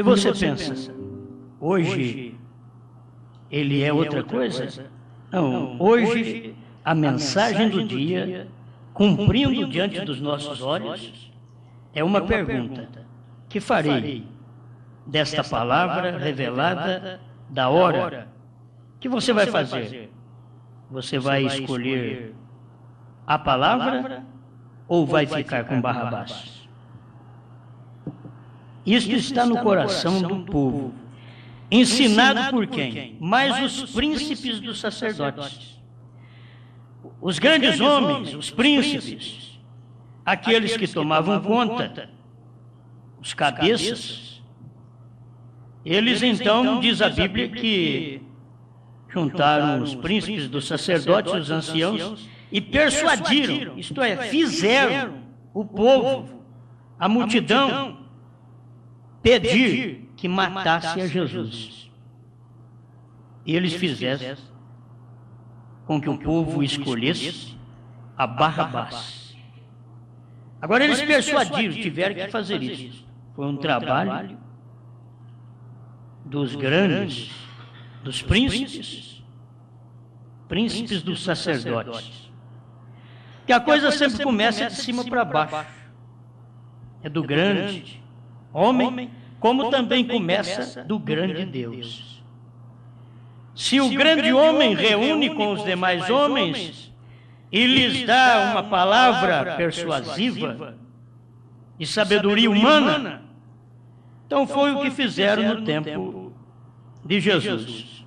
E você pensa, hoje ele é outra coisa? Não, hoje a mensagem do dia, cumprindo diante dos nossos olhos, é uma pergunta: que farei desta palavra revelada da hora? O que você vai fazer? Você vai escolher a palavra ou vai ficar com Barrabás? Isto está no coração do povo. Ensinado por quem? Mais os príncipes dos sacerdotes. Os grandes homens, os príncipes, aqueles que tomavam conta, os cabeças, eles então, diz a Bíblia, que juntaram os príncipes dos sacerdotes, os anciãos, e persuadiram, isto é, fizeram o povo, a multidão, pedir que matasse a Jesus. E eles fizeram com que o povo escolhesse a Barrabás. Agora eles persuadiram, tiveram que fazer isso. Foi um trabalho dos grandes, dos príncipes dos sacerdotes. Que a coisa sempre começa de cima para baixo. É do grande homem, como também começa do grande Deus. Se o grande homem reúne com os demais homens e lhes dá uma palavra persuasiva e sabedoria humana, então foi o que fizeram no tempo de Jesus.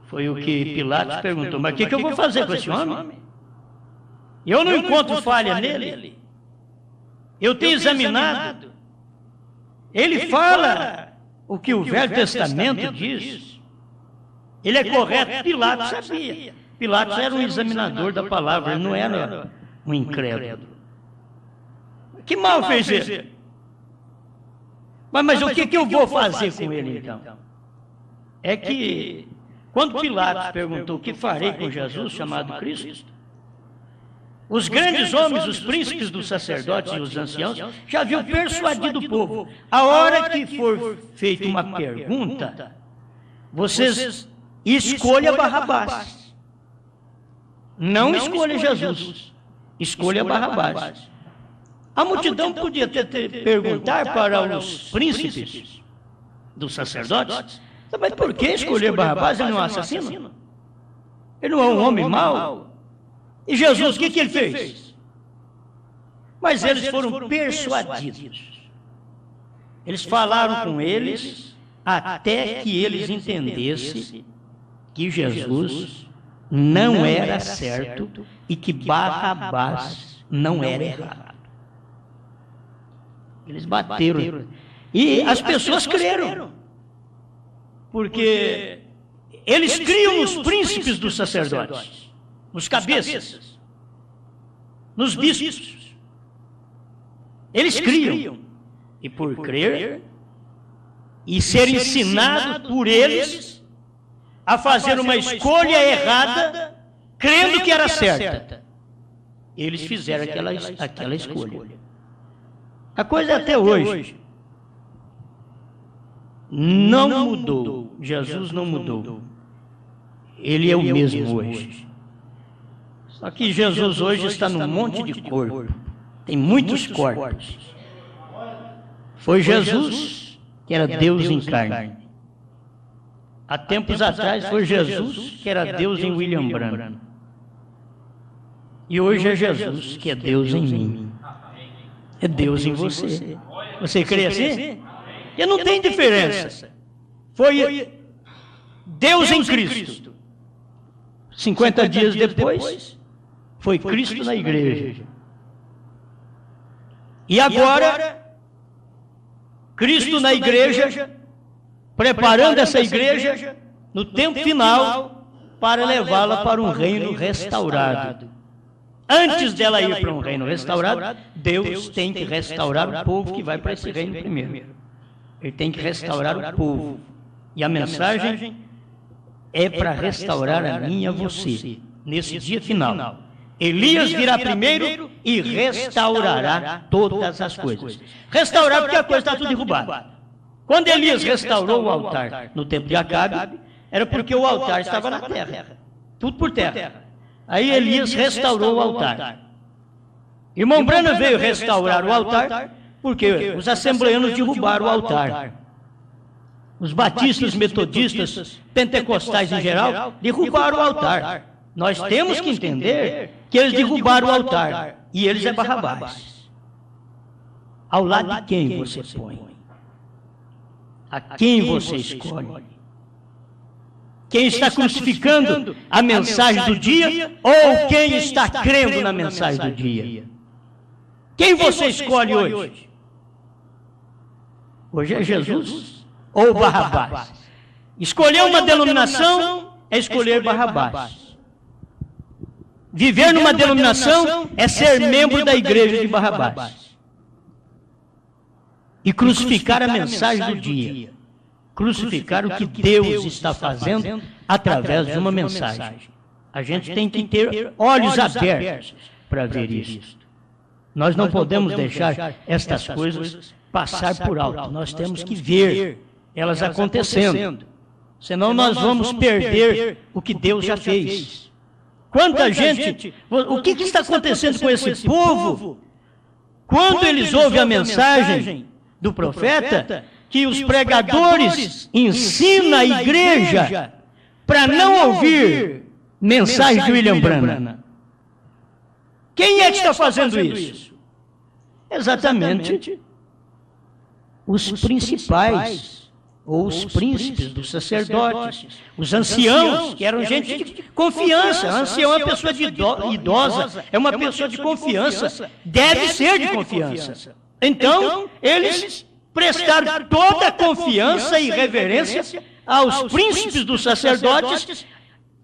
Foi o que Pilatos perguntou: mas o que eu vou fazer com esse homem? Eu não encontro falha nele. Eu tenho examinado. Ele fala o que o Velho Testamento diz. Ele é correto. Pilatos sabia. Pilatos era um examinador da palavra, ele não era um incrédulo. Que mal fez ele? Mas o que eu vou fazer com ele então? É que, quando Pilatos perguntou o que farei com Jesus, chamado Cristo, os grandes homens, os príncipes dos sacerdotes e os anciãos, já haviam persuadido o povo. A hora que for feita uma pergunta, vocês escolham Barrabás. Não escolha Jesus, escolha Barrabás. A multidão podia perguntar para os príncipes dos sacerdotes: mas por que escolher Barrabás? Ele não é um assassino? Ele não é um homem mau? E Jesus, o que ele fez? Mas eles foram persuadidos. Eles falaram com eles até que eles entendessem que Jesus não era certo e que Barrabás não era errado. Eles bateram. E as pessoas creram. Porque eles criam nos príncipes dos sacerdotes, nos cabeças, nos bispos. Eles criam. E por crer e ser ensinado por eles a fazer uma escolha errada, crendo que era certa, eles fizeram aquela escolha. A coisa até hoje não mudou. Jesus não mudou. Ele é o mesmo hoje. Só que Jesus hoje está num monte de corpo. Tem muitos corpos. Foi Jesus que era Deus em carne. Há tempos atrás foi Jesus que era Deus em William Branham. E hoje é Jesus que é Deus em mim. É Deus em você. Você crê assim? E não tem diferença. Foi Deus em Cristo. 50 dias depois, foi Cristo na igreja. E agora, Cristo na igreja, preparando essa igreja no tempo final para levá-la para um reino restaurado. Antes dela ir para um reino restaurado, Deus tem que restaurar o povo que vai para esse reino primeiro. Ele tem que restaurar o povo. E a mensagem é para restaurar a mim e a você, nesse dia final. Elias virá primeiro e restaurará todas as coisas. Restaurar porque a coisa está tudo derrubada. Quando Elias restaurou o altar no tempo de Acabe, era porque o altar estava na terra, tudo por terra. Aí Elias restaurou o altar. Irmão Branham veio restaurar o altar porque os assembleanos derrubaram o altar. Os batistas, metodistas, pentecostais em geral, derrubaram o altar. Nós temos que entender que eles derrubaram o altar. E eles é Barrabás. Ao lado de quem você põe? A quem você escolhe? Quem está crucificando a mensagem do dia ou quem está crendo na mensagem do dia? Quem você escolhe hoje? Hoje é Jesus ou Barrabás? Escolher uma denominação é escolher Barrabás. Viver numa denominação é ser membro da igreja de Barrabás. E crucificar a mensagem do dia. Crucificar o que Deus está fazendo através de uma mensagem. A gente tem que ter olhos abertos para ver isso. Nós não podemos deixar estas coisas passar por alto. Nós temos que ver elas acontecendo. Senão nós vamos perder o que Deus já fez. Quanta gente... O que está acontecendo com esse povo? Quando eles ouvem a mensagem do profeta, que os pregadores ensinam a igreja para não ouvir mensagem de William Branham. Quem é que está fazendo isso? Exatamente os principais, ou os príncipes dos sacerdotes, os anciãos, que eram gente de confiança. Ancião é uma pessoa idosa, é uma pessoa de confiança, deve ser de confiança. Então, eles prestaram toda a confiança e reverência aos príncipes dos sacerdotes,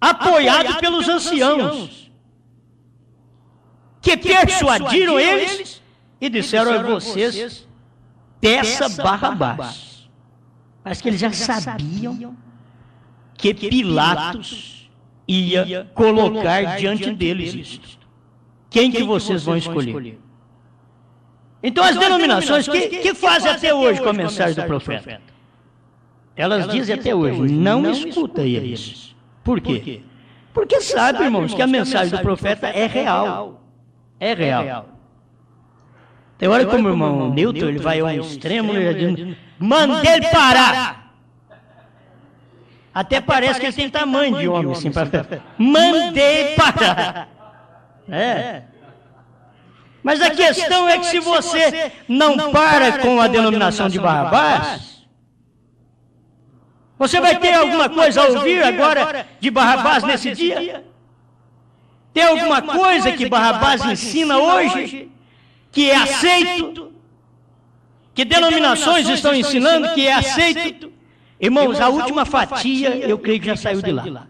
apoiados pelos anciãos, que persuadiram eles e disseram a vocês, peça Barrabás. Mas que eles já sabiam que Pilatos ia colocar diante deles isto. Quem que vocês vão escolher? Então as denominações, que fazem até hoje com a mensagem do profeta? Elas dizem até hoje, não escuta eles. Por quê? Porque sabe, irmãos, que a mensagem do profeta é real. É real. Tem hora como o irmão Newton, ele vai ao extremo, ele diz, manda ele parar. Até parece que ele tem tamanho de homem, assim, para mandei parar. É. Mas a questão é que se você não para com a denominação de Barrabás, você vai ter alguma coisa a ouvir agora de Barrabás nesse dia? Tem alguma coisa que Barrabás ensina hoje que é aceito? Que denominações estão ensinando que é aceito? Irmãos, a última fatia, eu creio que já saiu de lá.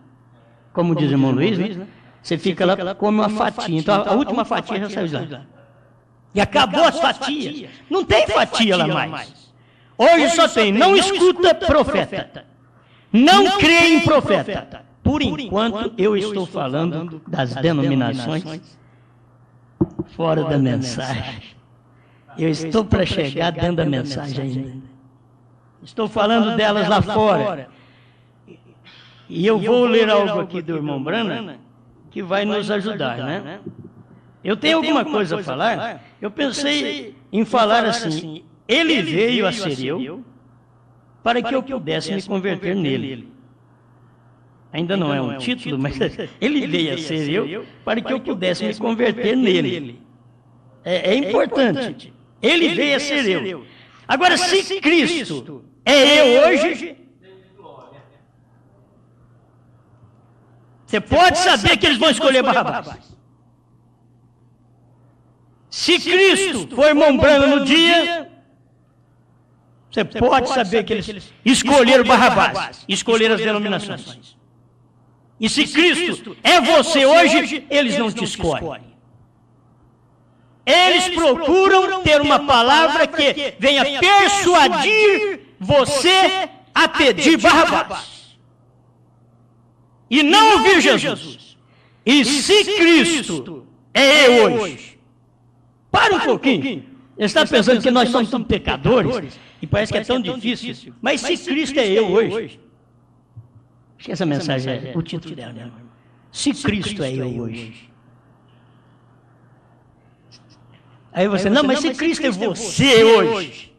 Como diz o irmão Luiz, né? Você fica lá, come uma fatia. Então, a última fatia já saiu de lá. E acabou as fatias. Não tem fatia lá mais. Hoje só tem, não escuta profeta. Não crê em profeta. Por enquanto, eu estou falando das denominações fora da mensagem. Eu estou para chegar dentro da mensagem ainda. Estou falando delas lá fora. E eu vou ler algo aqui do irmão Branham que vai nos ajudar, né? Eu tenho alguma coisa a falar. Eu pensei em falar assim, ele veio a ser eu para que eu pudesse me converter nele. Ainda não é um título, mas ele veio a ser eu para que eu pudesse me converter nele. É importante. Ele veio a ser eu. Agora, se Cristo é eu hoje, você pode saber que eles vão escolher Barrabás. Se Cristo for irmão Branham no dia, você pode saber que eles escolheram Barrabás, escolheram as denominações. E se Cristo é você hoje, eles não te escolhem. Eles procuram ter uma palavra que venha persuadir você a pedir Barrabás. E não ouvir Jesus. E se Cristo é eu hoje, para um pouquinho. Ele está pensando que nós somos pecadores, E parece que é tão difícil. Mas se Cristo é eu hoje. Acho que essa mensagem é o título dela, né? Se Cristo é eu hoje. Aí você, não, mas se Cristo é você hoje.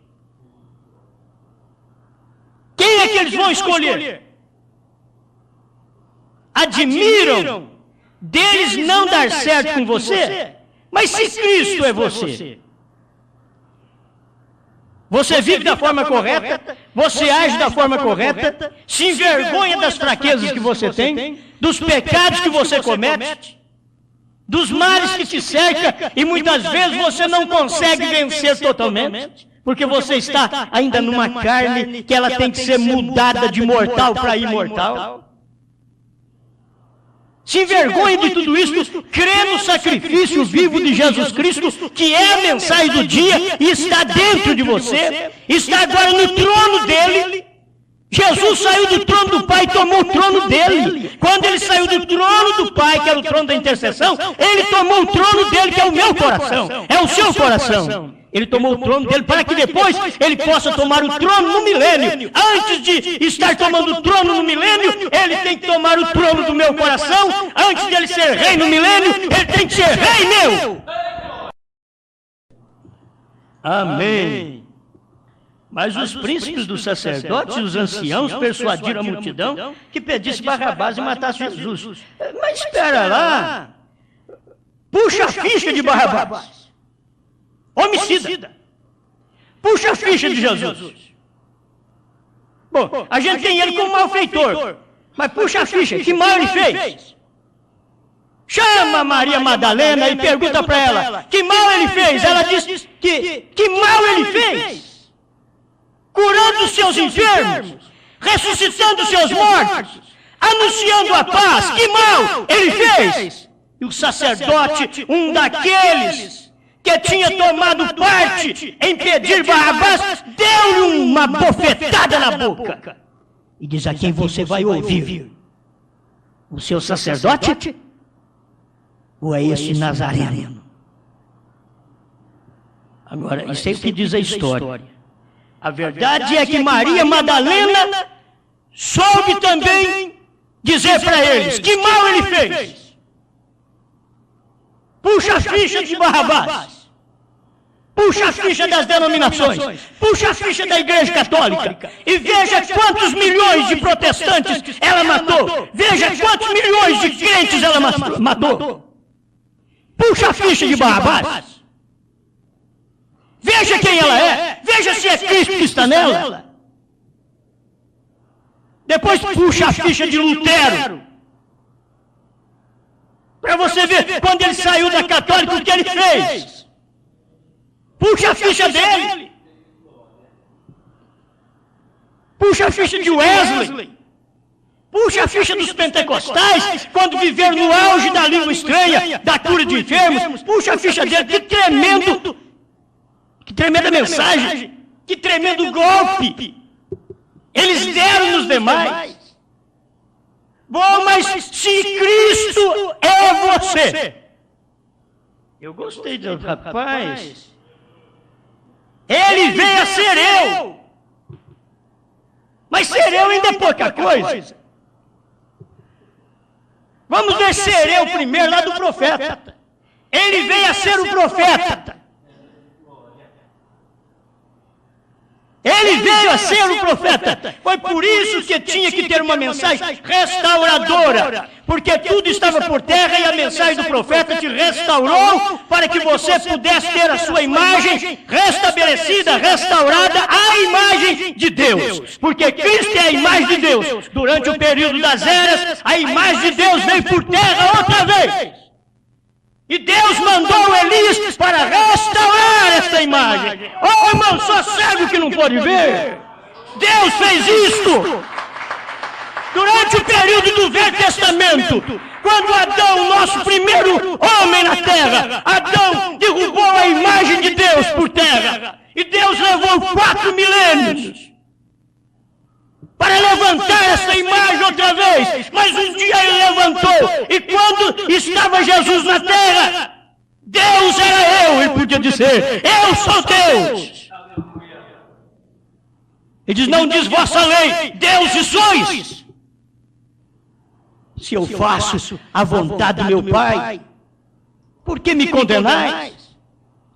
Quem é que eles vão escolher? Admiram deles não dar certo com você? Mas se Cristo é você. Você vive da forma correta, você age da forma correta, se envergonha das fraquezas que você tem, dos pecados que você comete, dos males que te cercam, e muitas vezes você não consegue vencer totalmente, porque você está ainda numa carne que ela tem que ser mudada de mortal para imortal. Se envergonhe de tudo isso, crê no sacrifício vivo de Jesus Cristo, que é a mensagem do dia, e está dentro de você, está agora no trono dele. Jesus saiu do trono do Pai e tomou o trono dele. Quando ele saiu do trono do Pai, que era o trono da intercessão, ele tomou o trono dele, que é o meu coração, é o seu coração. Ele tomou o trono dele para que depois ele possa tomar o trono no milênio. Antes de estar tomando o trono no milênio, ele tem que tomar o trono do meu coração. Antes de ele ser rei no milênio, ele tem que ser rei meu. Amém. Mas os príncipes dos sacerdotes e os anciãos persuadiram a multidão que pedisse Barrabás e matasse Jesus. Mas espera lá. Puxa a ficha de Barrabás. Homicida. Puxa a ficha de Jesus. Bom, a gente tem ele como malfeitor. Mas puxa a ficha, que mal ele fez? Chama Maria Madalena e pergunta para ela, que mal ele fez? Ela diz que mal ele fez? Curando os seus enfermos, ressuscitando os seus mortos, anunciando a paz, que mal ele fez? E o sacerdote, um daqueles que tinha tomado parte em pedir Barrabás, deu-lhe uma bofetada na boca. E diz, a quem você vai ouvir? O seu sacerdote? Ou é esse nazareno? Agora, isso é o que diz a história. A verdade é que Maria Madalena soube também dizer para eles, que mal ele fez? Puxa a ficha de Barrabás. Puxa a ficha das denominações. Puxa a ficha da Igreja Católica. E veja quantos milhões de protestantes ela matou. Veja quantos milhões de crentes ela matou. Puxa a ficha de Barrabás. Veja quem ela é. Veja se é Cristo que está nela. Depois puxa a ficha de Lutero. Para você ver, quando ele saiu da católica, o que ele fez? Puxa a ficha dele. Puxa a ficha de Wesley. Puxa a ficha dos pentecostais, quando viveram no auge da língua estranha, da cura de enfermos. Puxa a ficha dele, que tremenda mensagem, que tremendo golpe eles deram nos demais. Bom, mas se Cristo é você. Eu gostei do rapaz. Ele veio a ser eu. Mas ser eu ainda é pouca coisa. Vamos ver ser eu primeiro lá do profeta. Ele veio a ser o profeta. Ele veio a ser o profeta. Foi por isso que tinha que ter uma mensagem restauradora. Porque tudo estava por terra e a mensagem do profeta te restaurou para que você pudesse ter a sua imagem restabelecida, restaurada à imagem de Deus. Porque Cristo é a imagem de Deus. Durante o período das eras, a imagem de Deus veio por terra outra vez. E Deus mandou Elias para restaurar esta imagem. Oh, irmão, só cego que não pode ver. Deus fez isto. Durante o período do Velho Testamento, quando Adão, nosso primeiro homem na terra, Adão derrubou a imagem de Deus por terra. E Deus levou 4 milênios para levantar essa imagem outra vez. Mas um dia ele levantou. E quando estava Jesus na terra, Deus era eu. Ele podia dizer, eu sou Deus. Ele diz, não diz vossa lei, deuses sois. Se eu faço a vontade do meu Pai, por que me condenais?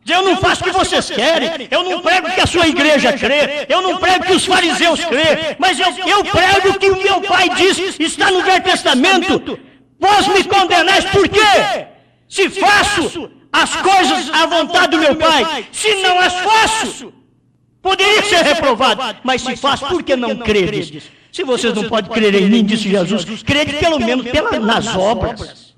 Eu não faço o que vocês querem, eu não prego que a sua igreja crê, eu não prego que os fariseus crê, mas eu prego o que o meu Pai diz, está no Velho Testamento. Vós me condenais por quê? Se faço as coisas à vontade do meu Pai, se não as faço, poderia ser reprovado, mas se faço, por que não credes? Se vocês não podem crer em mim, disse Jesus, crede pelo menos nas obras.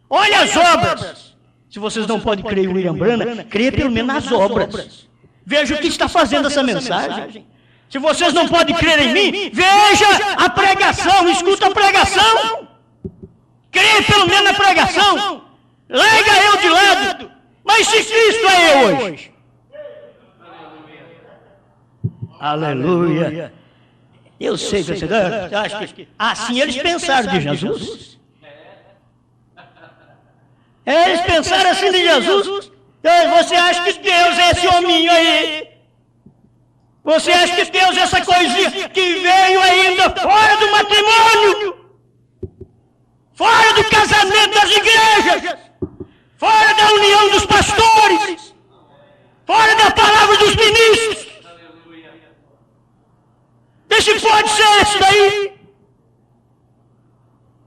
Olha as obras. Se vocês não podem crer em William Branham, creia pelo menos nas obras. Veja o que está fazendo essa mensagem. Se vocês não podem crer em mim, veja a pregação, escuta a pregação. Creia pelo menos na pregação. Larga eu de lado. Mas se Cristo é eu hoje. Aleluia. Eu sei que você acha que assim eles pensaram de Jesus. Eles pensaram assim de Jesus. Você acha que Deus é esse hominho aí? Você acha que Deus é essa coisinha que veio ainda fora do matrimônio? Fora do casamento das igrejas? Fora da união dos pastores? Fora da palavra dos ministros? Esse pode ser esse daí?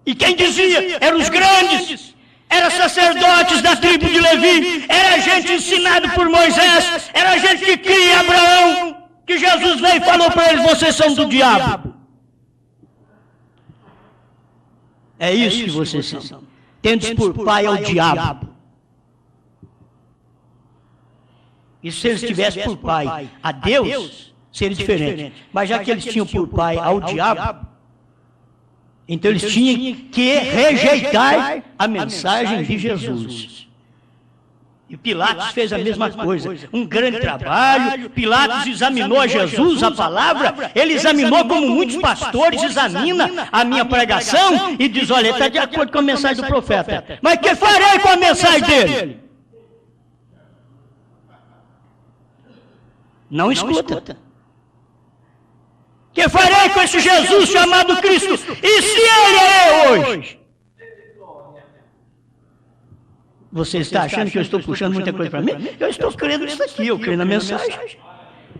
E quem dizia? Eram os grandes. Eram sacerdotes da tribo de Levi, era gente ensinada por Moisés, era gente que cria Abraão, que Jesus veio e falou para eles, vocês são do diabo. É isso que vocês são. Tendes por pai ao diabo. E se eles tivessem por pai a Deus, seria diferente. Mas já que eles tinham por pai ao diabo, então eles tinham que rejeitar a mensagem de Jesus. E Pilatos fez a mesma coisa. Um grande trabalho. Pilatos examinou a Jesus, a palavra. Ele examinou como muitos pastores examinam a minha pregação e diz, olha, está de acordo com a mensagem do profeta. Mas o que farei com a mensagem dele? Não escuta. Que farei com esse Jesus chamado Cristo? E se ele é hoje? Você está achando que eu estou puxando muita coisa para mim? Eu estou crendo nisso aqui, eu creio na mensagem.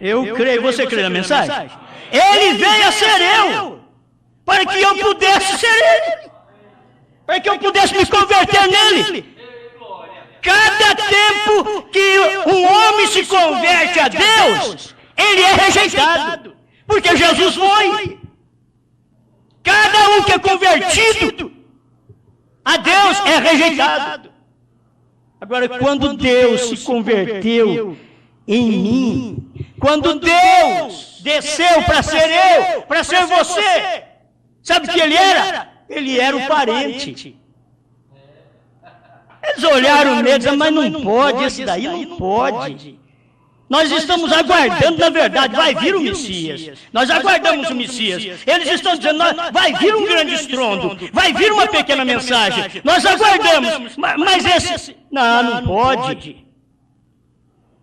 Eu creio, você crê na mensagem? Ele veio a ser eu, para que eu pudesse ser ele, para que eu pudesse me converter nele. Cada tempo que um homem se converte a Deus, ele é rejeitado. Porque Jesus foi. Cada um que é convertido a Deus é rejeitado. Agora, quando Deus se converteu em mim, quando Deus desceu para ser eu, para ser você, sabe o que ele era? Ele era o parente. Eles olharam nele e disseram, mas não pode, esse daí não pode. Nós estamos aguardando, na verdade, vai vir o Messias. Nós aguardamos o Messias. Eles estão dizendo, vai vir um grande estrondo, vai vir uma pequena mensagem. Nós aguardamos, mas esse... Não pode.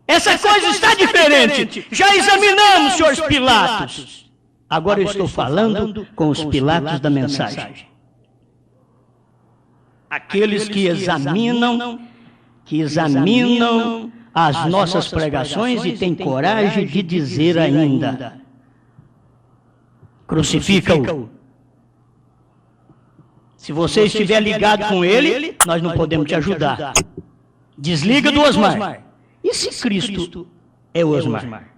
Essa coisa está diferente. Já examinamos, senhores Pilatos. Agora eu estou falando com os Pilatos da mensagem. Aqueles que examinam as nossas pregações e têm coragem de dizer ainda, crucifica-o. Se você estiver ligado com ele, nós não podemos te ajudar. Desliga do Osmar. E se Cristo é o Osmar?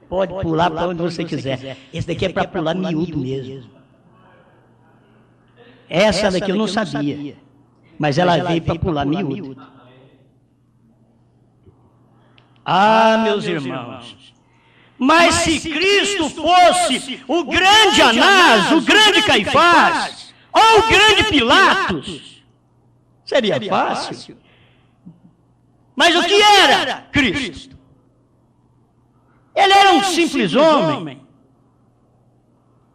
Pode pular para onde você quiser. Esse daqui é para pular miúdo mesmo. Essa daqui eu não sabia, mas ela veio para pular miúdo. Ah, meus irmãos, mas se Cristo fosse o grande Anás, o grande Caifás, ou o grande Pilatos, seria fácil. Mas o que era Cristo? Ele era um simples homem.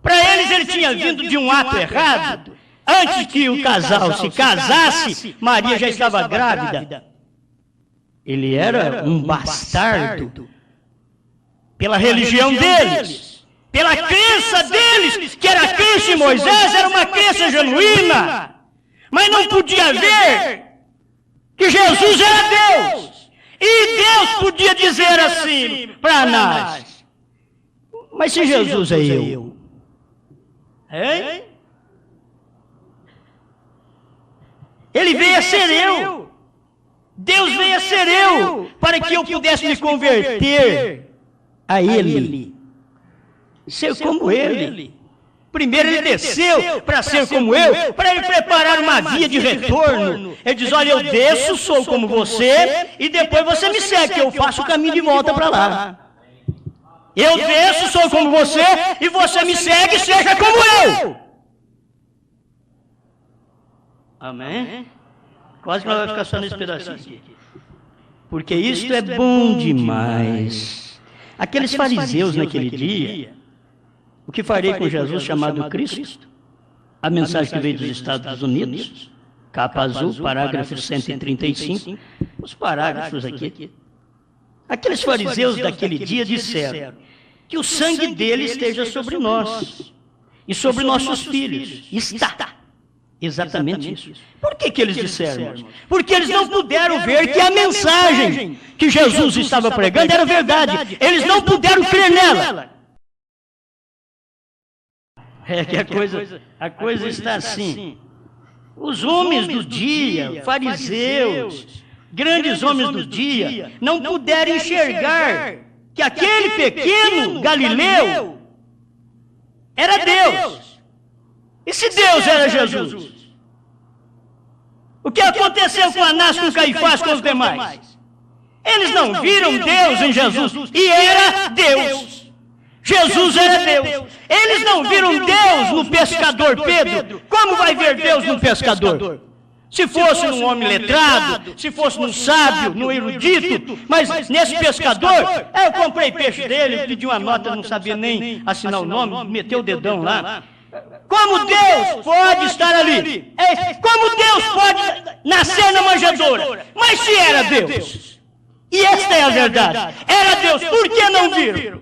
Para eles ele tinha vindo de um ato errado. Antes que o casal se casasse, Maria já estava grávida. Ele era um bastardo pela religião deles, pela crença deles, que era a crença em Moisés, era uma crença genuína, mas não podia ver que Jesus era Deus. E Deus podia dizer assim para Anás: mas se Jesus é eu, hein? Ele veio a ser eu. Deus veio a ser eu, para que eu pudesse me converter a Ele, ser como Ele. Primeiro Ele desceu para ser como eu, para Ele preparar uma via de retorno. Ele diz: olha, eu desço, sou como você, e depois você me segue, que eu faço o caminho de volta para lá. Eu desço, sou como você, e você me segue, seja como eu. Amém? Quase que nós vamos ficar só nesse pedacinho aqui. Porque isto é bom demais. Aqueles fariseus naquele dia, o que farei com Jesus chamado Cristo? A mensagem que veio dos Estados Unidos, capa azul, parágrafo 135, os parágrafos aqui. Aqueles fariseus daquele dia disseram que o sangue dele esteja sobre nós e sobre nossos filhos. Está. Exatamente isso. Por que eles disseram, irmãos? Porque eles não puderam ver que a mensagem que Jesus estava pregando era verdade. Eles não puderam crer nela. É que a coisa está assim. Os homens do dia, fariseus, grandes homens do dia, não puderam enxergar que aquele pequeno Galileu era Deus. E se Deus era Jesus? O que aconteceu com Anás, com Caifás, com os demais? Eles não viram Deus em Jesus, e era Deus. Jesus era Deus. Eles não viram Deus no pescador Pedro. Como vai ver Deus no pescador? Se fosse num homem letrado, se fosse num sábio, num erudito, mas nesse pescador, eu comprei peixe dele, pedi uma nota, não sabia nem assinar o nome, meteu o dedão lá. Como Deus pode estar ali? Como Deus pode nascer na manjedoura? Mas se era Deus, e esta é a verdade, era Deus, por que não viram?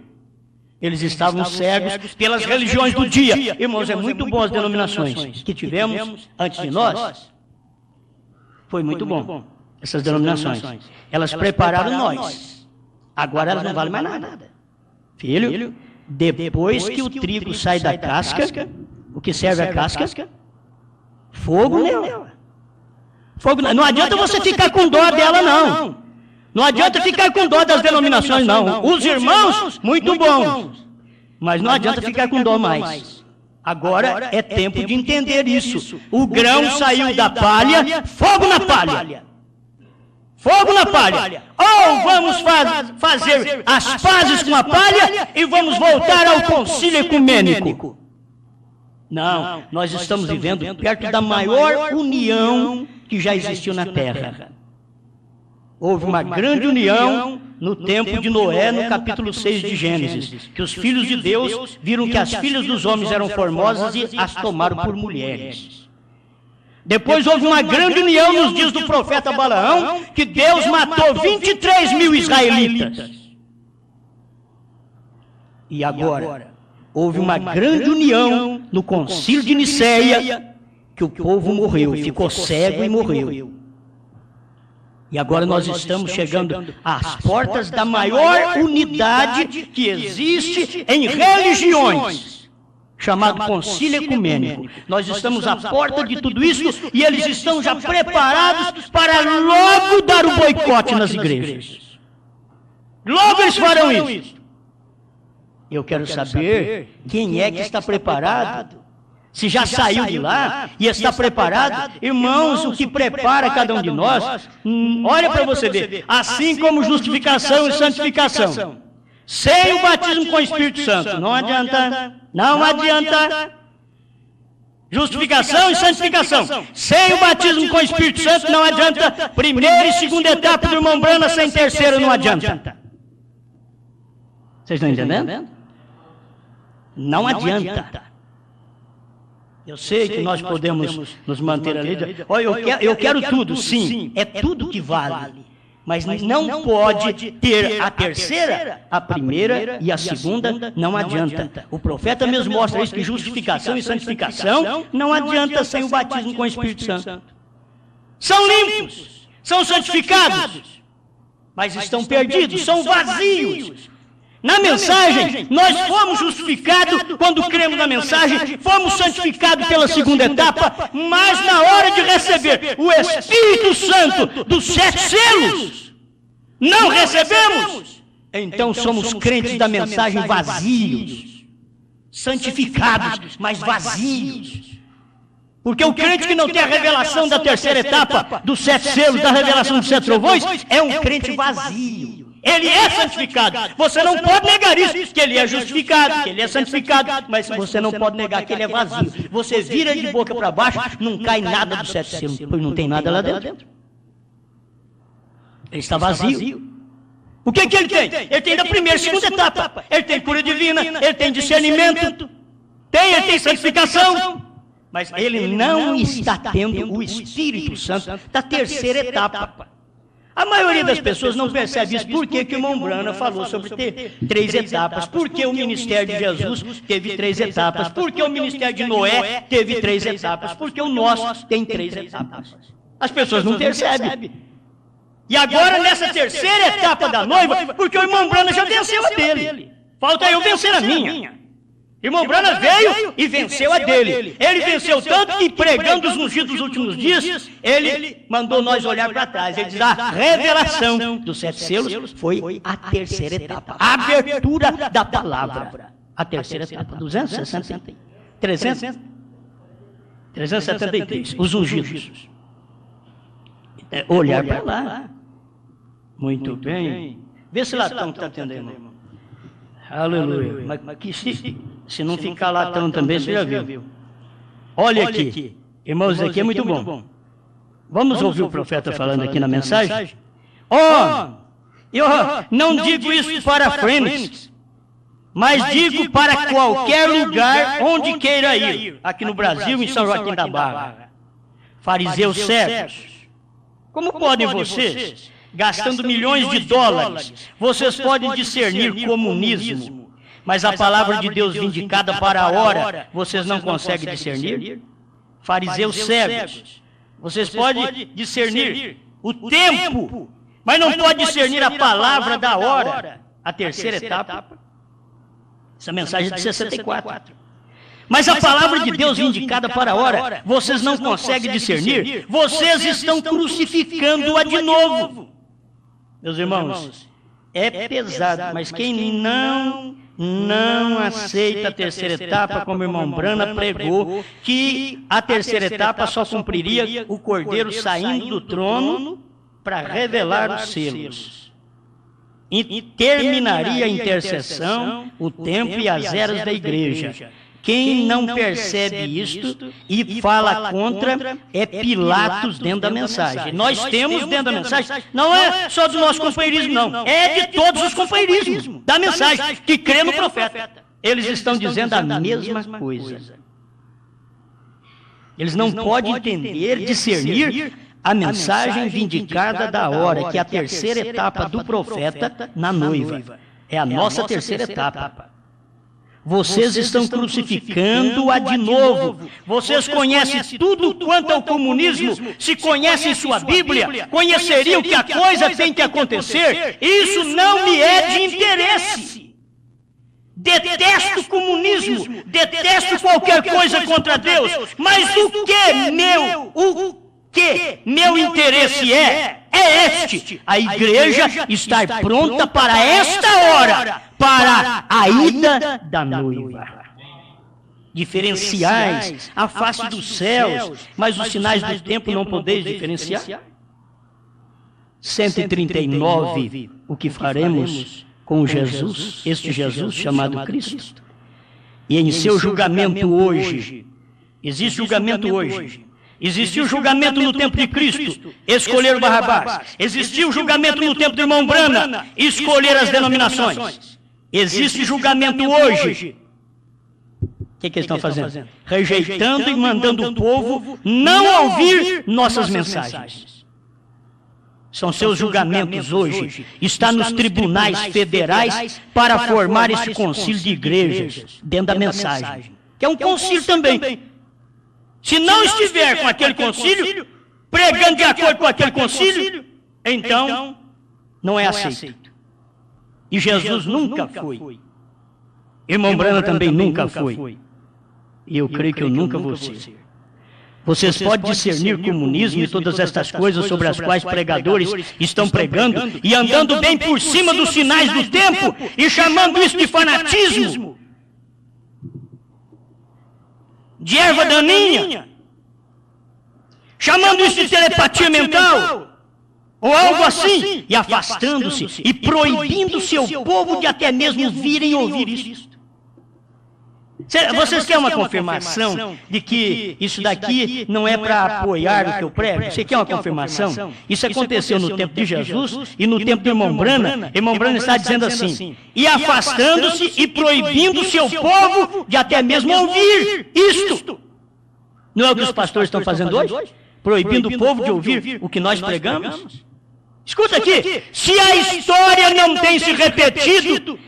Eles estavam cegos pelas religiões do dia. Irmãos, é muito bom as denominações que tivemos antes de nós. Foi muito bom, essas denominações. Elas prepararam nós. Agora elas não valem mais nada. Filho, depois que o trigo sai da casca, o que serve a casca? Fogo nela. Fogo nela. Não adianta você ficar com dó dela, não. Não adianta ficar com dó das denominações, não. Os irmãos, muito bons. Mas não adianta ficar com dó mais. Agora é tempo de entender isso. O grão saiu da palha, fogo na palha. Fogo na palha. Ou vamos fazer as pazes com a palha e vamos voltar ao concílio ecumênico. Não, nós estamos vivendo perto da maior união que já existiu na Terra. Houve uma grande união no tempo de Noé, no capítulo 6 de Gênesis, que os filhos de Deus viram que as filhas dos homens eram formosas e as tomaram por mulheres. Depois houve uma grande união nos dias do profeta Balaão, que Deus matou 23 mil israelitas. E agora, houve uma grande união no concílio de Niceia, que o povo morreu, ficou cego e morreu. E agora nós estamos chegando às portas da maior unidade que existe em religiões, chamado concílio ecumênico. Nós estamos à porta de tudo isso e eles estão já preparados para logo dar o boicote nas igrejas. Logo eles farão isso. Eu quero saber quem é que está preparado. Se já saiu de lá e está preparado, irmãos, o que prepara cada um de nós, olha para você ver, assim como justificação e santificação, sem o batismo com o Espírito Santo, não adianta, não adianta. Justificação e santificação, sem o batismo com o Espírito Santo, não adianta. Primeira e segunda etapa do irmão Brana, sem terceira, não adianta. Vocês estão entendendo? Não adianta. Eu sei que nós podemos nos manter ali. Olha, eu quero tudo, sim, é tudo que vale. Mas não pode ter a terceira, a primeira e a segunda não adianta. O profeta mesmo mostra isso, que justificação e santificação não adianta sem o batismo com o Espírito Santo. São limpos, são santificados, mas estão perdidos, são vazios. Na mensagem, nós fomos justificados quando cremos na mensagem, fomos santificados pela segunda etapa, mas na hora de receber o Espírito Santo dos 7 selos, não recebemos. Então somos crentes da mensagem vazios, santificados, mas vazios. Porque o crente que não tem a revelação da terceira etapa, dos 7 selos, da revelação dos 7 trovões, é um crente vazio. Ele é santificado. Você não pode negar isso, que ele é justificado, que ele é santificado, mas você não pode negar que ele é vazio. Você vira de boca para baixo, não cai nada dos 7 selos, pois não tem nada lá dentro. Ele está vazio. O que ele tem? Ele tem da primeira e segunda etapa. Ele tem cura divina, ele tem discernimento, ele tem santificação. Mas ele não está tendo o Espírito Santo da terceira etapa. A maioria das pessoas não percebe isso. Por que o irmão Brana falou sobre ter 3 etapas? Por que o ministério de Jesus teve 3 etapas? Por que o ministério de Noé teve 3 etapas? Por que o nosso tem 3 etapas? As pessoas não percebem. E agora, nessa terceira etapa da noiva, porque o irmão Brana já venceu a dele. Falta eu vencer a minha. Irmão Brana veio e venceu a dele. Ele venceu tanto que, pregando os ungidos dos últimos dias, ele mandou nós olhar para trás. Ele diz, a revelação dos 7 selos foi a terceira etapa. A abertura da palavra. A terceira etapa. 373. Os ungidos. Olhar para lá. Muito bem. Vê se Latão está atendendo, irmão. Aleluia. Mas que se não ficar Latão também, você já viu. Olha aqui. Irmãos, isso aqui é muito bom. Vamos ouvir o profeta falando aqui na mensagem? Eu não digo isso para Fênix, mas digo para qualquer lugar onde queira ir. Aqui no Brasil, em São Joaquim da Barra. Fariseus cegos. Como podem vocês, gastando milhões de dólares, vocês podem discernir comunismo, mas a palavra de Deus vindicada para a hora, vocês não conseguem discernir? Fariseus cegos. Vocês podem discernir o tempo, mas não podem discernir a palavra da hora. A terceira etapa. Essa mensagem é de 64. Mas a palavra de Deus indicada para a hora, vocês não conseguem discernir, vocês estão crucificando-a de novo. Meus irmãos, é pesado, mas quem não aceita a terceira etapa, como o irmão Brana pregou, que a terceira etapa só cumpriria o Cordeiro saindo do trono para revelar os selos. E terminaria a intercessão, o tempo e as eras da igreja. Quem não percebe isto e fala contra é Pilatos dentro da mensagem. Nós temos dentro da mensagem, não é só do nosso companheirismo, não. É de todos os companheirismos da mensagem que crê no profeta. Eles estão dizendo a mesma coisa. Eles não podem entender, discernir a mensagem vindicada da hora, que é a terceira etapa do profeta na noiva. É a nossa terceira etapa. Vocês estão crucificando-a de novo. Vocês conhecem tudo quanto ao comunismo. Se conhecem sua Bíblia, conheceriam que a coisa tem que acontecer. Isso não me é de interesse. Detesto o comunismo. Detesto qualquer coisa contra Deus. Mas o que meu interesse é este: a igreja estar pronta para esta hora, para a ida da noiva. Diferenciais a face dos céus, mas os sinais do tempo não podeis diferenciar. 139, o que faremos com Jesus, este Jesus chamado Cristo. E em seu julgamento hoje, existe julgamento hoje. Existiu julgamento no tempo de Cristo, escolher o Barrabás. Existiu julgamento no tempo do irmão Brana, escolher as denominações. Existe julgamento hoje. O que eles estão fazendo? Rejeitando e mandando o povo não ouvir nossas mensagens. são seus julgamentos hoje, está nos tribunais federais para formar esse concílio de igrejas, dentro da mensagem, que é um concílio também. Se não estiver com aquele concílio, pregando de acordo com aquele concílio, então não é aceito. E Jesus nunca foi. Irmão Branham também nunca foi. E eu creio que eu nunca vou ser. Vocês podem discernir comunismo e todas estas coisas sobre as quais pregadores estão pregando e andando bem por cima dos sinais do tempo e chamando isso de fanatismo, de erva daninha, chamando isso de telepatia mental, ou algo assim, e afastando-se e proibindo seu povo de até mesmo virem ouvir isso. Vocês querem uma confirmação de que isso daqui não é para apoiar o que eu prego? Você quer uma confirmação? Isso aconteceu no tempo de Jesus e no tempo do irmão Branham. Irmão Branham está dizendo assim, e afastando-se e proibindo seu povo de até mesmo ouvir isto. Não é o que os pastores estão fazendo hoje? Proibindo o povo de ouvir o que nós pregamos? Escuta aqui, se a história não tem se repetido,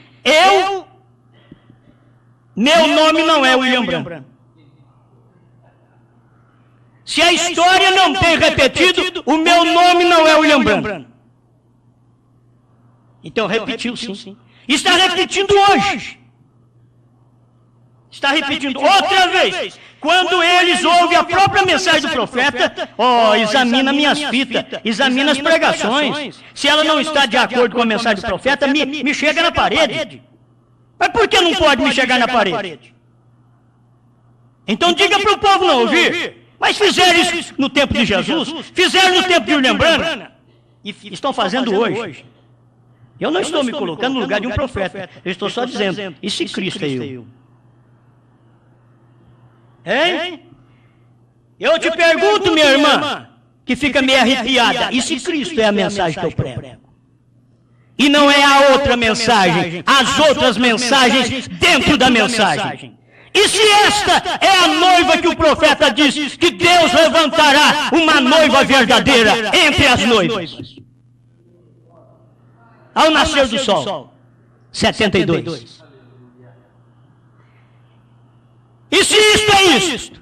meu nome não é William Branham. Se a história não tem repetido, o meu nome não é William Branham. Então repetiu sim. Está repetindo hoje. Está repetindo outra vez. Quando eles ouvem a própria mensagem do profeta, examina minhas fitas, examina as pregações. Se ela não está de acordo com a mensagem do profeta, me chega na parede. Mas por que não pode me chegar na parede? Então diga para o povo não ouvir. Mas fizeram isso no tempo de Jesus, fizeram no tempo de William Branham, e estão fazendo hoje. Eu não estou me colocando no lugar de um profeta, eu estou só dizendo, e se Cristo é eu? Hein? Eu te pergunto, minha irmã, que fica meio arrepiada, e se Cristo é a mensagem que eu prego? E não é a outra mensagem, as outras mensagens dentro da mensagem. E se esta é a noiva que o profeta diz que Deus levantará uma noiva verdadeira entre as noivas? Ao nascer do sol, 72. E se isto é isto?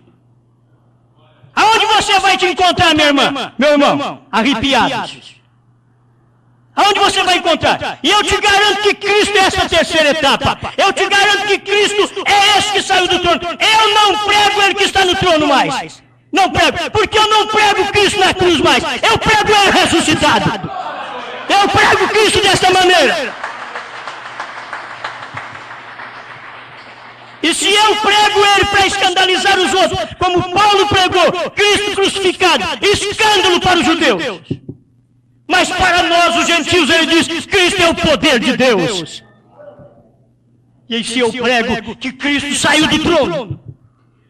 Aonde você vai te encontrar, minha irmã? Meu irmão, arrepiados. Aonde você vai encontrar? E eu te garanto que Cristo é essa terceira etapa. Eu te garanto que Cristo é esse que saiu do trono. Eu não prego ele que está no trono mais. Não prego. Porque eu não prego Cristo na cruz mais. Eu prego ele ressuscitado. Eu prego Cristo desta maneira. E se eu prego ele para escandalizar os outros, como Paulo pregou, Cristo crucificado, escândalo para os judeus. Mas para nós, os gentios, ele diz, Cristo é o poder de Deus. E se eu prego que Cristo saiu do trono,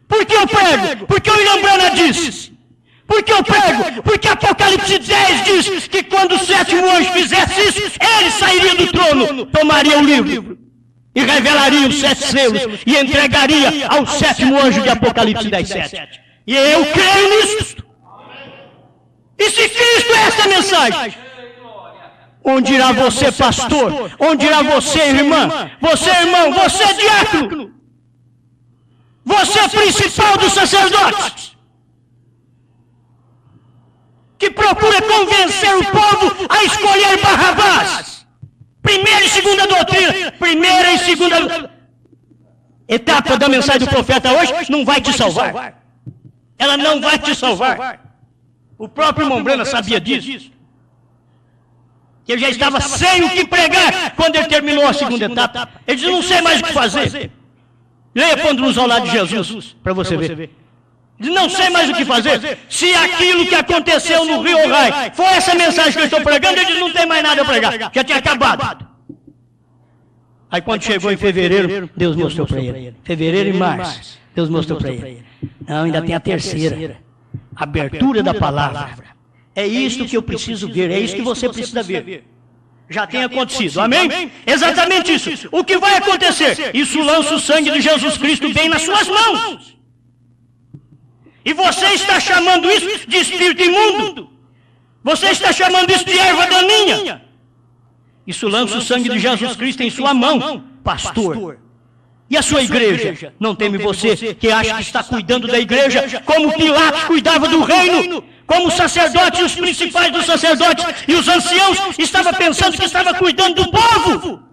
por que eu prego? Porque o William Branham disse. Por que eu prego? Porque Apocalipse 10 diz que quando o sétimo anjo fizesse isso, ele sairia do trono, tomaria o livro e revelaria os 7 selos e entregaria ao sétimo anjo de Apocalipse 10:7. E eu creio nisso. E se Cristo é essa mensagem, onde irá você, pastor? Onde irá você, irmã? Você, irmão? Você, diácono? Você, principal dos sacerdotes? Que procura convencer o povo a escolher Barrabás. Primeira e segunda doutrina. Primeira e segunda etapa da mensagem do profeta hoje não vai te salvar. Ela não vai te salvar. O próprio irmão Branham sabia disso. Que ele já estava sem o que pregar quando ele terminou a segunda etapa. Ele disse, não sei mais o que fazer. Leia Pôndolos ao lado de Jesus, para você ver. Ele disse, não sei mais o que fazer. Se aquilo que aconteceu no Rio Rai foi essa mensagem que eu estou pregando, ele disse, não tem mais nada a pregar. Já tinha acabado. Aí quando chegou em fevereiro, Deus mostrou para ele. Fevereiro e março, Deus mostrou para ele. Não, ainda tem a terceira. Abertura da palavra. É isto que eu preciso ver, é isso que você precisa ver. Já tem acontecido, amém? Exatamente isso. O que vai acontecer? Isso lança o sangue de Jesus Cristo bem nas suas mãos. E você está chamando isso de espírito imundo. Você está chamando isso de erva daninha? Isso lança o sangue de Jesus Cristo em sua mão, pastor. E a sua igreja? Não teme você que acha que está cuidando da igreja como Pilatos cuidava do reino? Como os sacerdotes, os principais dos sacerdotes e os anciãos estavam pensando que estava cuidando do povo?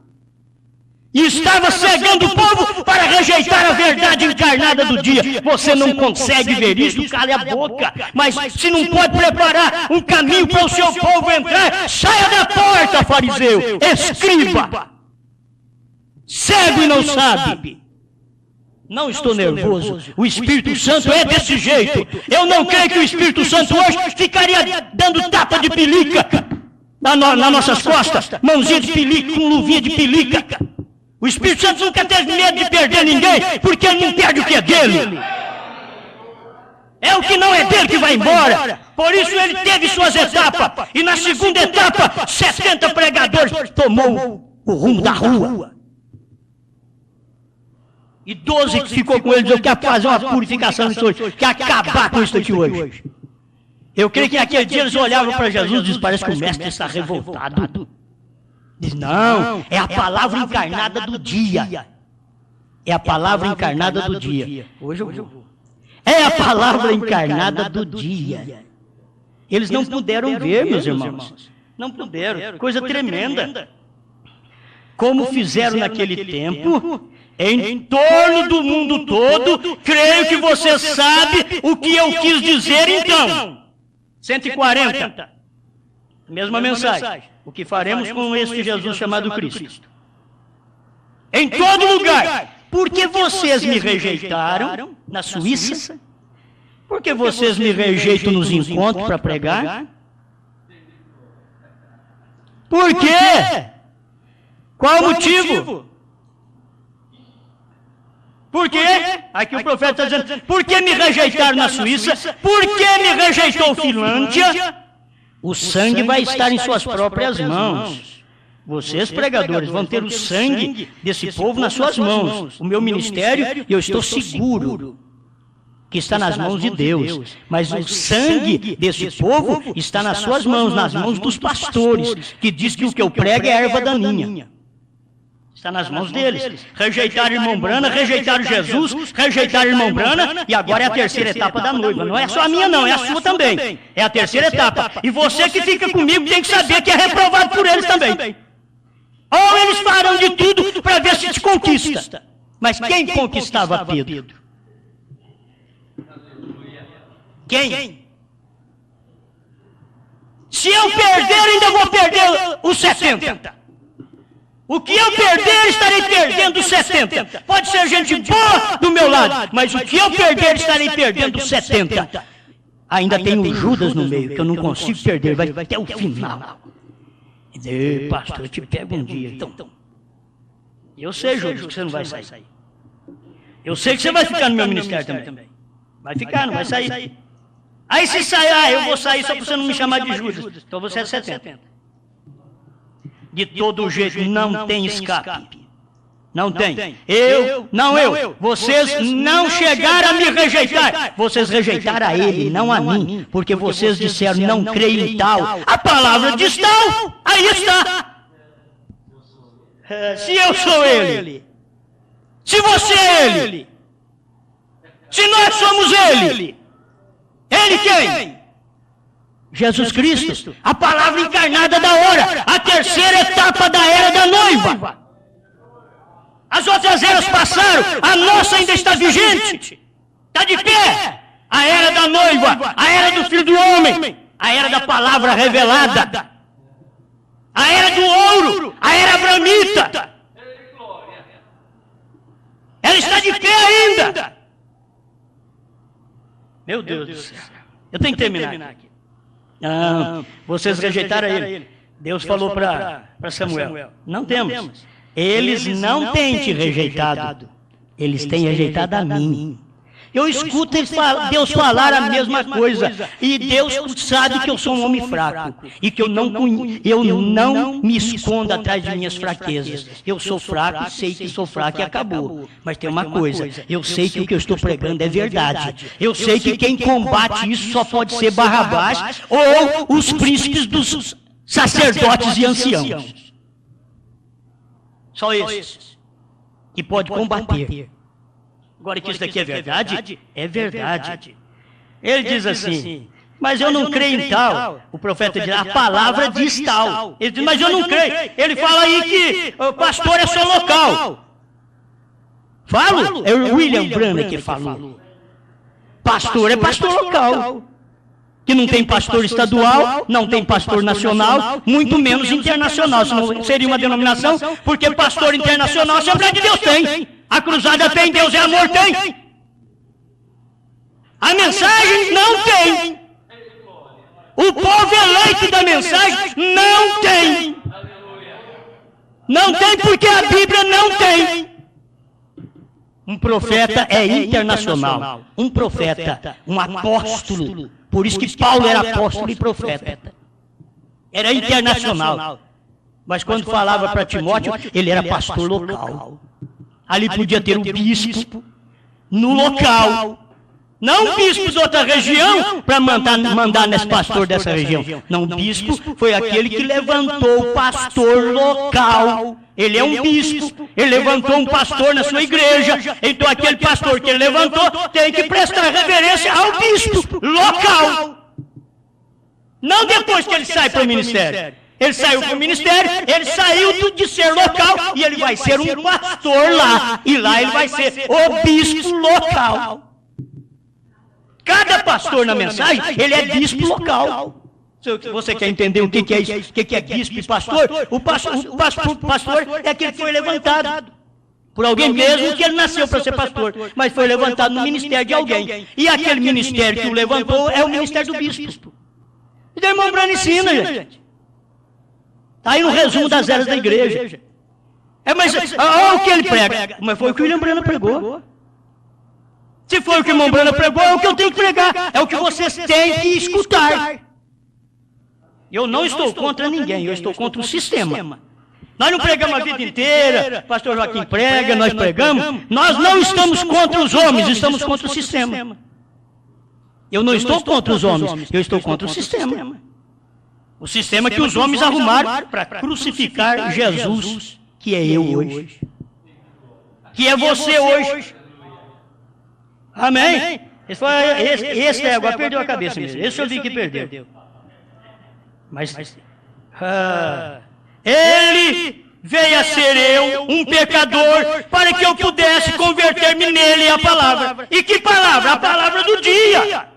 E estava cegando o povo para rejeitar a verdade encarnada do dia. Você não consegue ver isso, cale a boca. Mas se não pode preparar um caminho para o seu povo entrar, saia da porta, fariseu, escriba. Cego e não sabe. Não estou nervoso. O Espírito Santo é desse jeito. Eu não creio que o Espírito Santo hoje ficaria dando tapa de pelica nas nossas costas, mãozinha de pelica, com luvinha de pelica. O Espírito Santo nunca teve medo de perder ninguém, porque ele não perde o que é dele. É o que não é dele que vai embora. Por isso ele teve suas etapas. E na segunda etapa, 70 pregadores tomou o rumo da rua. E 12 que ficou com ele, dizendo que ia fazer uma purificação disso hoje, que ia acabar com isso aqui hoje. Eu creio que naquele dia eles olhavam para Jesus e diziam, parece que o mestre está revoltado. Diz, não, é a palavra encarnada do dia. É a palavra encarnada do dia. Hoje eu vou. É a palavra encarnada do dia. Eles não puderam ver, meus irmãos. Não puderam. Coisa tremenda. Como fizeram naquele tempo, em torno do mundo todo, creio que você sabe o que eu quis dizer então. 140. Mesma mensagem. O que faremos com este Jesus chamado Cristo? Em todo lugar. Porque vocês me rejeitaram na Suíça? Porque vocês me rejeitam nos encontros para pregar? Por quê? Qual o motivo? Por quê? Aqui o profeta está dizendo, por que me rejeitaram na Suíça? Por que me rejeitou Finlândia? O sangue vai estar em suas próprias mãos. Vocês, pregadores, vão ter o sangue desse povo nas suas mãos. O meu ministério, eu estou seguro que está nas mãos de Deus. Mas o sangue desse povo está nas suas mãos, nas mãos dos pastores, que diz que o que eu prego é erva daninha. Está nas mãos deles. Rejeitaram irmão Brana, rejeitaram Jesus, rejeitaram irmão Brana, e agora é a terceira etapa da noiva. Não é só a minha não, é a sua também. É a terceira etapa. E você que fica comigo tem que saber que é reprovado por eles também. Ou eles farão de tudo para ver se te conquista. Mas quem conquistava Pedro? Quem? Se eu perder, ainda vou perder os 70. O que eu perder, estarei perdendo os 70. Pode ser gente boa do meu lado, mas o que eu perder, estarei perdendo os 70. Ainda tem o Judas no meio, que eu não consigo perder, vai até o final. Ei, pastor, eu te pego um dia. Então, eu sei, Judas, que você não vai sair. Eu sei que você vai ficar no meu ministério também. Vai ficar, não vai sair. Aí se sair, eu vou sair só para você não me chamar de Judas. Então você é 70. De todo jeito, não tem escape. Não tem. Eu. Vocês não chegaram a me rejeitar. Vocês rejeitaram a ele, não a mim. Porque vocês disseram, não creio em tal. A palavra diz tal, aí está. Se eu sou ele. Se você é ele. Se nós somos ele. Ele quem? Jesus Cristo, a palavra encarnada da hora, a terceira etapa da era da noiva. As outras eras passaram, a nossa ainda está vigente. Está de pé. A era da noiva, a era do Filho do Homem, a era da palavra revelada, a era do ouro, a era abramita. Ela está de pé ainda. Meu Deus do céu. Eu tenho que terminar aqui. Não, vocês rejeitaram ele. Deus falou para Samuel, não temos. Eles não têm te rejeitado. Eles têm rejeitado a mim. Eu escuto Deus falar a mesma coisa. E Deus sabe que eu sou um homem fraco. E que eu não me escondo atrás de minhas fraquezas. Eu sou fraco, sei que sou fraco e acabou. Mas tem uma coisa, eu sei que o que eu estou pregando é verdade. Eu sei que quem combate isso só pode ser Barrabás ou os príncipes dos sacerdotes e anciãos. Só esses que pode combater. Agora que isso daqui é verdade? É verdade. Ele diz assim, mas eu não creio em tal. O profeta diz, a palavra diz tal. Ele diz, mas eu não creio. Ele fala aí que o pastor é só local. Falo? É o William Branham que falou. Pastor é pastor local. Que não tem pastor estadual, não tem pastor nacional, muito menos internacional. Senão seria uma denominação, porque pastor internacional, a Assembleia de Deus tem. A cruzada tem, Deus é amor, tem. A mensagem não tem. O povo eleito da mensagem não tem. Não tem porque a Bíblia não tem. Um profeta é internacional. Um profeta, um apóstolo. Por isso que Paulo era apóstolo e profeta. Era internacional. Mas quando falava para Timóteo, ele era pastor local. Ali podia ter um bispo no local. Não um bispo de outra região para mandar nesse pastor dessa região. Não, o bispo foi aquele que levantou o pastor local. Ele é um bispo, ele levantou um pastor na sua igreja. Então aquele pastor que ele levantou tem que prestar reverência ao bispo local. Não depois que ele sai para o ministério. Ele saiu para o ministério, ele saiu de ser local e ele vai ser um pastor lá. E lá ele vai ser o bispo local. Cada pastor na mensagem, ele é bispo local. Se você quer entender o que é isso, o que é bispo e pastor, o pastor é aquele que foi levantado por alguém mesmo que ele nasceu para ser pastor, mas foi levantado no ministério de alguém. E aquele ministério que o levantou é o ministério do bispo. E o irmão Branham ensina, gente. Está aí no resumo das eras da igreja. Mas olha o que ele prega. Mas foi o que o William Branham pregou. Se foi o que o irmão Branham pregou, é o que eu tenho que pregar. É o que vocês têm que escutar. Eu não estou contra ninguém, eu estou contra o sistema. Nós não pregamos a vida inteira, pastor Joaquim prega, nós pregamos. Nós não estamos contra os homens, estamos contra o sistema. Eu não estou contra os homens, eu estou contra o sistema. O sistema que os homens arrumaram para crucificar Jesus, que é eu hoje. Que é você hoje. Amém? Esse é agora perdeu a cabeça mesmo. Esse eu vi que perdeu. Mas ele veio a ser eu, um pecador, para que eu pudesse converter-me nele a palavra. E que palavra? A palavra do dia.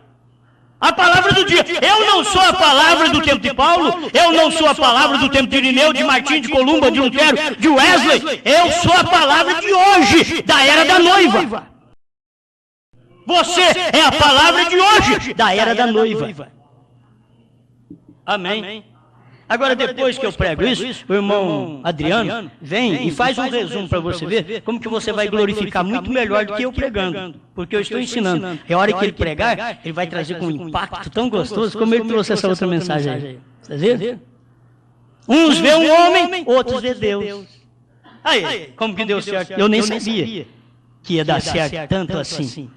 A palavra do dia. Eu não sou a palavra do tempo de Paulo, eu não sou a palavra do tempo de Irineu, de Martim, de Columba, de Lutero, de Wesley. Eu sou a palavra de hoje, da era da noiva. Você é a palavra de hoje, da era da noiva. Amém. Agora, depois que eu prego isso, o irmão Adriano vem e faz um resumo para você ver como que você vai glorificar muito melhor do que eu pregando. Porque eu estou ensinando. É a hora que ele pregar, ele vai trazer com um impacto tão gostoso como ele trouxe essa outra mensagem aí. Vocês viram? Uns vê um homem, outros vê Deus. Aí, como que deu certo? Eu nem sabia que ia dar certo tanto assim.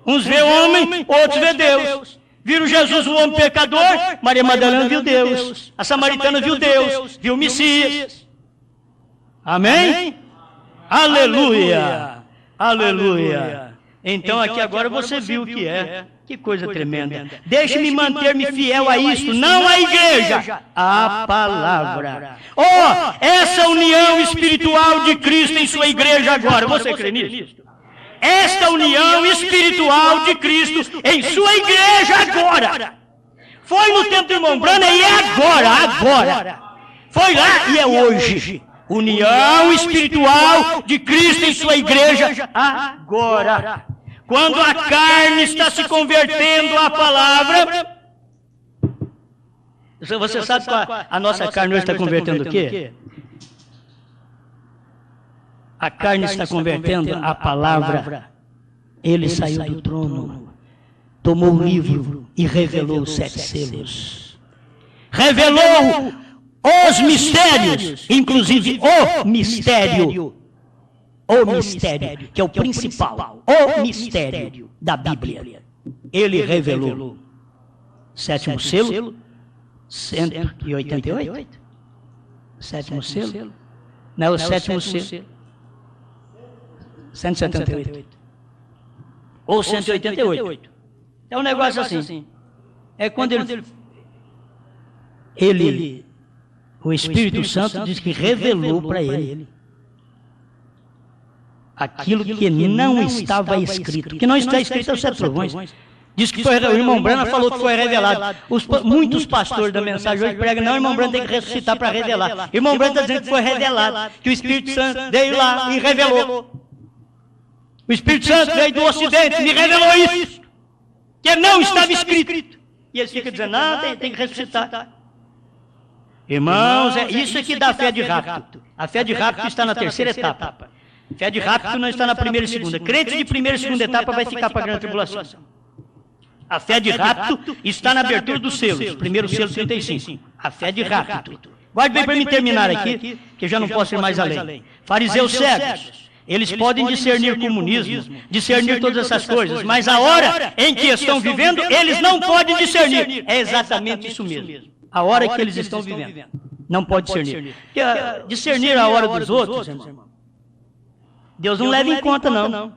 Uns vê homem, outros vê Deus. Viram Jesus, um homem pecador, Maria Madalena viu Deus. A samaritana viu Deus, viu o Messias. Amém? Aleluia! Aleluia! Então aqui agora você viu o que é. Que coisa tremenda. Deixe-me manter-me fiel a isto, não à igreja, à palavra. Oh, essa união espiritual de Cristo em sua igreja agora. Você crê nisso? Esta união espiritual de Cristo em sua igreja agora. Foi no tempo do irmão Branham e é agora. Foi lá e é hoje. União espiritual de Cristo em sua igreja agora. Quando a carne está se convertendo à palavra. Você sabe qual a nossa carne hoje está convertendo o quê? A carne está convertendo a palavra. Ele saiu do trono, tomou o livro e revelou os 7 selos. Revelou os mistérios, inclusive o mistério, que é o principal, o mistério da Bíblia. Ele revelou. 7º selo, 188. 7º selo. Não é o 7º selo. 178. Ou 188. É um negócio assim. É quando o Espírito Santo diz que revelou para ele aquilo que não estava escrito. Que não está escrito aos 7 trovões. Diz que foi, o irmão Brana falou que foi revelado. Muitos pastores da mensagem hoje pregam, não, o irmão Brana tem que ressuscitar para revelar. O irmão Brana está dizendo que foi revelado, que o Espírito Santo veio lá e revelou. O Espírito Santo veio do Ocidente e me revelou isso, que não estava escrito. E eles ficam dizendo, não, tem que ressuscitar. Irmãos, isso aqui dá fé de rapto. A fé de rapto está na 3ª etapa. A fé de rapto não está na 1ª e 2ª. Crente de 1ª e 2ª etapa vai ficar para a grande tribulação. A fé de rapto está na abertura dos selos. Primeiro selo 35. A fé de rapto. Guarde bem para me terminar aqui, que já não posso ir mais além. Fariseus cegos. Eles podem discernir comunismo, discernir todas essas coisas, mas a hora em que estão vivendo, eles não podem discernir. É exatamente isso mesmo. A hora que eles estão vivendo. Não pode discernir. Discernir a hora dos outros, irmão, Deus não leva em conta, não.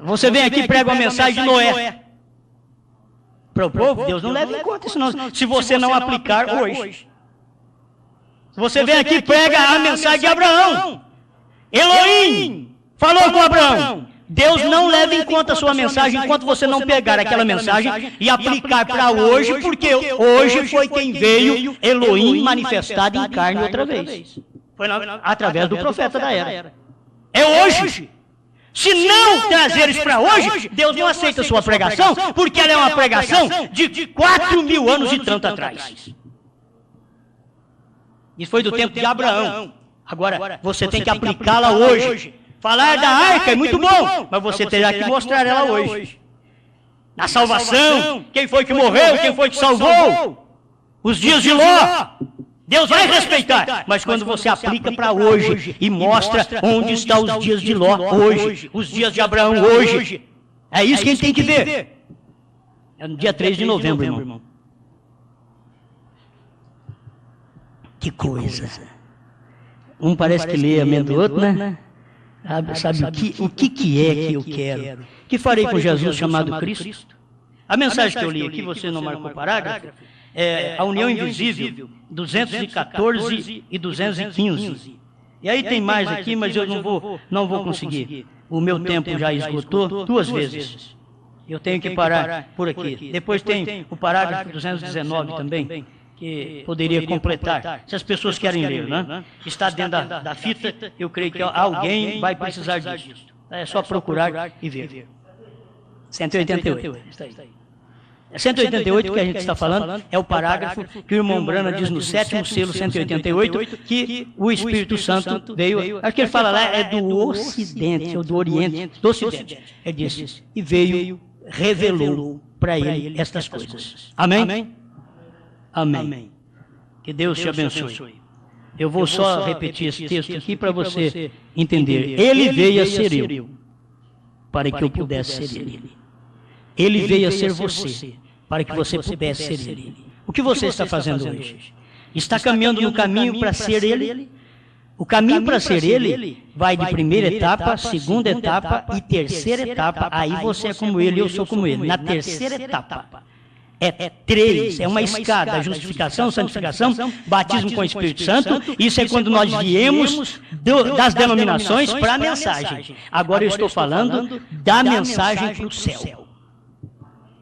Você vem aqui e prega uma mensagem de Noé. Para o povo, Deus não leva em conta isso, não. Se você não aplicar hoje. Se você vem aqui e prega a mensagem de Abraão. Elohim falou com Abraão. Deus não leva em conta a sua mensagem enquanto você não pegar aquela mensagem e aplicar para hoje, porque hoje foi quem veio Elohim manifestado em carne outra vez. Foi através do profeta da era. É hoje. Se não trazer isso para hoje, Deus não aceita a sua pregação, porque ela é uma pregação de 4.000 anos e tanto atrás. Isso foi do tempo de Abraão. Agora, você tem que aplicá-la hoje. Falar da arca é muito bom, mas você terá que mostrar ela hoje. Na salvação, quem foi que morreu, quem foi que salvou? Os dias de Ló. Deus vai respeitar, mas quando você aplica para hoje e mostra onde estão os dias de Ló hoje, os dias de Abraão hoje, é isso que a gente tem que ver. É no dia 3 de novembro, irmão. Que coisa. Um parece que lê a mente do outro, né? Sabe o que é que eu quero? Que farei com Jesus chamado Cristo? A mensagem que eu li aqui, você não marcou parágrafo, é a união invisível, 214 e 215. E aí tem mais aqui, mas eu não vou conseguir. O meu tempo já esgotou 2 vezes. Eu tenho que parar por aqui. Depois tem o parágrafo 219 também, que poderia completar, se as pessoas querem ler, né? Está dentro da fita, eu creio que alguém vai precisar disso. É só procurar e ver. 188, está aí. 188 que a gente está falando é o parágrafo que o irmão Brana diz no 7º selo 188, que o Espírito Santo veio, acho que ele fala lá, é do Ocidente, ou do Oriente, do Ocidente. Ele disse, e veio, revelou para ele estas coisas. Amém? Amém. Que Deus te abençoe. Eu vou só repetir esse texto aqui para você entender. Ele veio a ser eu, para que eu pudesse ser ele. Ele veio a ser você, para que você pudesse ser ele. O que você está fazendo hoje? Está caminhando no caminho para ser ele? O caminho para ser ele vai de 1ª etapa, 2ª etapa e 3ª etapa. Aí você é como ele, eu sou como ele. Na 3ª etapa. É 3, é uma escada, justificação, santificação, batismo com o Espírito Santo. Isso é quando nós viemos das denominações para a mensagem. Agora eu estou falando da mensagem para o céu.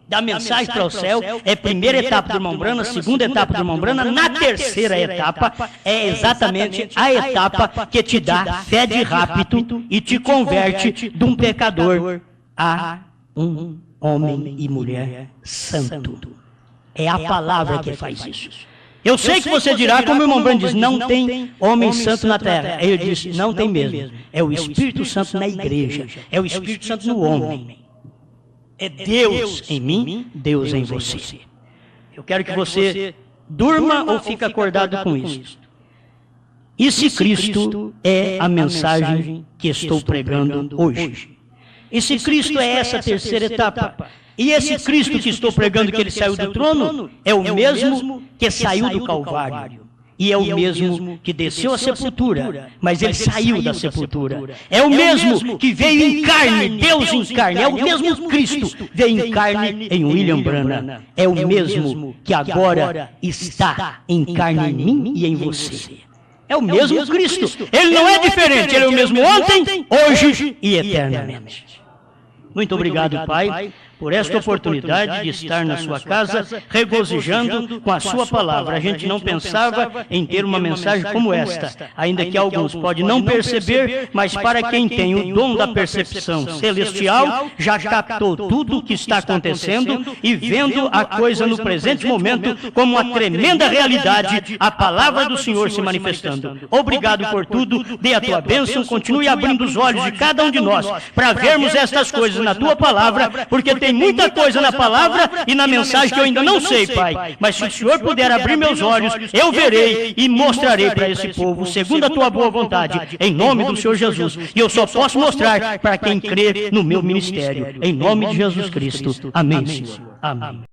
Da mensagem para o céu é 1ª etapa do irmão Brana, 2ª etapa do irmão Brana, na 3ª etapa é exatamente a etapa que te dá fé de rapto e te converte de um pecador a um homem e mulher santo. É a palavra que faz isso. Eu sei que você dirá, como o irmão Branham diz, não tem homem santo na terra. Ele disse, não tem mesmo. É o Espírito Santo na igreja. É o Espírito Santo no homem. É Deus em mim, Deus em você. Eu quero que você durma ou fique acordado com isso. Esse Cristo é a mensagem que estou pregando hoje. Esse Cristo é essa terceira etapa. E esse Cristo que estou pregando, que ele saiu do trono, é o mesmo que saiu do Calvário. E é o mesmo que desceu à sepultura, mas ele saiu da sepultura. É o mesmo que veio em carne, Deus em carne. É o mesmo Cristo, veio em carne em William Branham. É o mesmo que agora está em carne em mim e em você. É o mesmo Cristo. Ele não é diferente, ele é o mesmo ontem, hoje e eternamente. Muito obrigado, Pai, por esta oportunidade de estar na sua casa, regozijando com a sua palavra. A gente não pensava em ter uma mensagem como esta, ainda que alguns podem não perceber, mas para quem tem o dom da percepção celestial, já captou tudo o que está acontecendo e vendo a coisa no presente momento como uma tremenda realidade, a palavra do Senhor se manifestando. Obrigado por tudo, dê a tua bênção, continue abrindo os olhos de cada um de nós para vermos estas coisas na tua palavra, porque tem muita coisa na palavra e na mensagem que eu ainda não sei, Pai. Mas se o Senhor puder abrir meus olhos, eu verei e mostrarei para esse povo, segundo a tua boa vontade, em nome do Senhor Jesus. E eu só posso mostrar para quem crê no meu ministério. Em nome de Jesus Cristo. Amém, Senhor. Amém.